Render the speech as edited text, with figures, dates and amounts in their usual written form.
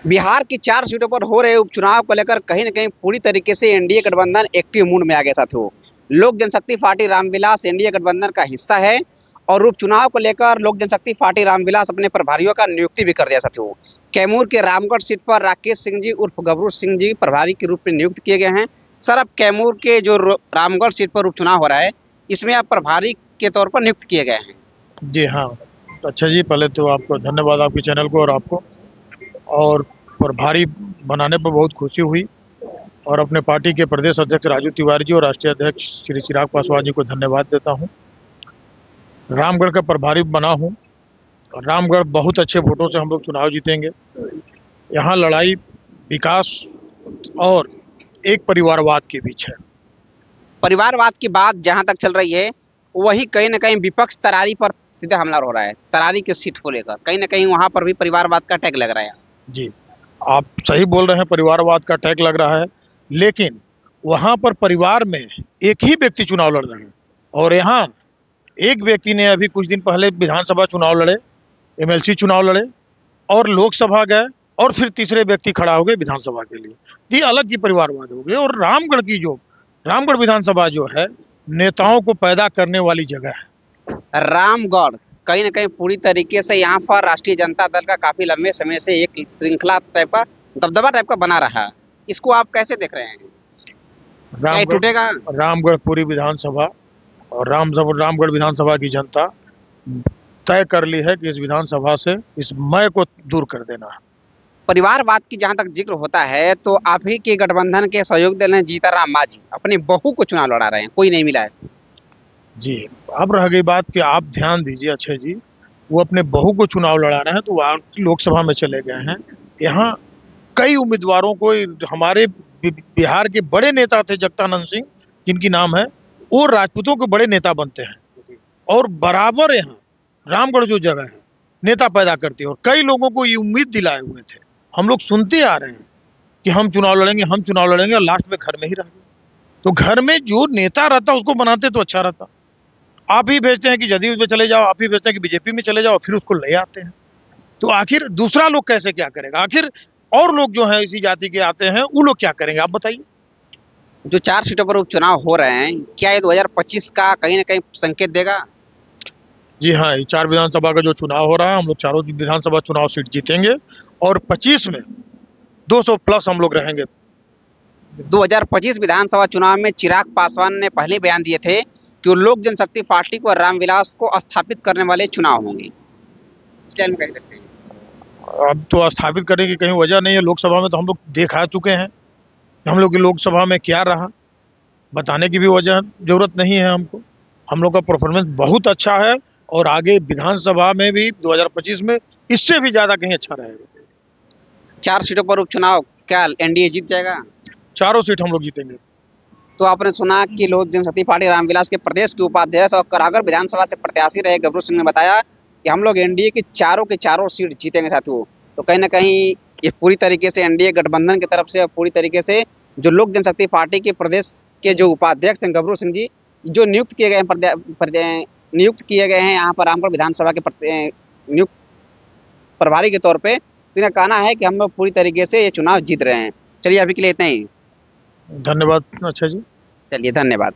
बिहार की 4 सीटों पर हो रहे उपचुनाव को लेकर कहीं न कहीं पूरी तरीके से एनडीए गठबंधन एक्टिव मूड में आ गया साथियों। लोक जनशक्ति पार्टी रामविलास एनडीए गठबंधन का हिस्सा है और उपचुनाव को लेकर लोक जनशक्ति पार्टी रामविलास अपने प्रभारियों का नियुक्ति भी कर दिया साथियों। कैमूर के रामगढ़ सीट पर राकेश सिंह जी उर्फ गबरू सिंह जी प्रभारी के रूप में नियुक्त किए गए हैं। सर, अब कैमूर के जो रामगढ़ सीट पर उपचुनाव हो रहा है, इसमें आप प्रभारी के तौर पर नियुक्त किए गए हैं। जी हाँ। अच्छा जी, पहले तो आपको धन्यवाद, आपके चैनल को और आपको, और प्रभारी बनाने पर बहुत खुशी हुई और अपने पार्टी के प्रदेश अध्यक्ष राजू तिवारी जी और राष्ट्रीय अध्यक्ष श्री चिराग पासवान जी को धन्यवाद देता हूं। रामगढ़ का प्रभारी बना हूं और रामगढ़ बहुत अच्छे वोटों से हम लोग चुनाव जीतेंगे। यहाँ लड़ाई विकास और एक परिवारवाद के बीच है। परिवारवाद की बात जहां तक चल रही है, वही कहीं न कहीं विपक्ष तरारी पर सीधे हमला हो रहा है। तरारी की सीट को लेकर कहीं न कहीं वहां पर भी परिवारवाद का टैग लग रहा है। जी, आप सही बोल रहे हैं, परिवारवाद का टैग लग रहा है, लेकिन वहां पर परिवार में एक ही व्यक्ति चुनाव लड़ रहे हैं और यहाँ एक व्यक्ति ने अभी कुछ दिन पहले विधानसभा चुनाव लड़े, एमएलसी चुनाव लड़े और लोकसभा गए और फिर तीसरे व्यक्ति खड़ा हो गए विधानसभा के लिए। ये अलग ही परिवारवाद हो गए। और रामगढ़ विधानसभा जो है, नेताओं को पैदा करने वाली जगह है। रामगढ़ कहीं न कहीं पूरी तरीके से यहाँ पर राष्ट्रीय जनता दल का काफी लंबे समय से एक श्रृंखला टाइप का, दबदबा टाइप का बना रहा है। इसको आप कैसे देख रहे हैं? क्या टूटेगा? रामगढ़ पूरी विधानसभा और रामगढ़ विधानसभा की जनता तय कर ली है कि इस विधानसभा से इस मय को दूर कर देना है। परिवारवाद की जहां तक जिक्र होता है, तो आप ही के गठबंधन के सहयोग दल जीताराम मांझी अपनी बहू को चुनाव लड़ा रहे हैं, कोई नहीं मिला है। जी, अब रह गई बात कि आप ध्यान दीजिए अक्षय जी, वो अपने बहू को चुनाव लड़ा रहे हैं तो वहाँ लोकसभा में चले गए हैं। यहाँ कई उम्मीदवारों को, हमारे बिहार के बड़े नेता थे जगदानंद सिंह, जिनकी नाम है, वो राजपूतों के बड़े नेता बनते हैं और बराबर यहाँ रामगढ़ जो जगह है नेता पैदा करती है और कई लोगों को ये उम्मीद दिलाए हुए थे। हम लोग सुनते आ रहे हैं कि हम चुनाव लड़ेंगे और लास्ट में घर में ही रह गए। तो घर में जो नेता रहता उसको बनाते तो अच्छा रहता। आप ही भेजते हैं कि जदयू में चले जाओ, आप ही भेजते हैं कि बीजेपी में चले जाओ, फिर उसको ले आते हैं। तो आखिर दूसरा लोग कैसे क्या करेगा? आखिर और लोग जो हैं इसी जाति के आते हैं, वो लोग क्या करेंगे? आप बताइए। जो 4 सीटों पर उपचुनाव हो रहे हैं, क्या ये 2025 का कहीं न कहीं संकेत देगा? जी हाँ, ये 4 विधानसभा का जो चुनाव हो रहा है, हम लोग चारों विधानसभा चुनाव सीट जीतेंगे और 25 में 200 प्लस हम लोग रहेंगे। 2025 विधानसभा चुनाव में चिराग पासवान ने पहले बयान दिए थे कि वो लोक जनशक्ति पार्टी को और रामविलास को स्थापित करने वाले चुनाव होंगे। क्या कह सकते हैं? अब तो स्थापित करने की कहीं वजह नहीं है। लोकसभा में तो हम लोग देखा चुके हैं, हम लोग की लोकसभा में क्या रहा, बताने की भी वजह जरूरत नहीं है हमको। हम लोग का परफॉर्मेंस बहुत अच्छा है और आगे विधानसभा में भी 2025 में इससे भी ज्यादा कहीं अच्छा रहेगा। 4 सीटों पर उपचुनाव क्या एनडीए जीत जाएगा? चारों सीट हम लोग जीतेंगे। तो आपने सुना कि लोक जनशक्ति पार्टी रामविलास के प्रदेश के उपाध्यक्ष और करागढ़ विधानसभा से प्रत्याशी रहे गबरू सिंह ने बताया कि हम लोग एनडीए की चारों के चारों सीट जीतेंगे साथियों। तो कहीं ना कहीं ये पूरी तरीके से एनडीए गठबंधन की तरफ से पूरी तरीके से जो लोक जनशक्ति पार्टी के प्रदेश के जो उपाध्यक्ष हैं गबरू सिंह जी, जो नियुक्त किए गए हैं यहाँ पर रामगढ़ विधानसभा के नियुक्त प्रभारी के तौर पे, तो इनका कहना है कि हम लोग पूरी तरीके से ये चुनाव जीत रहे हैं। चलिए, अभी के लिए इतना ही। धन्यवाद। अच्छा जी, चलिए, धन्यवाद।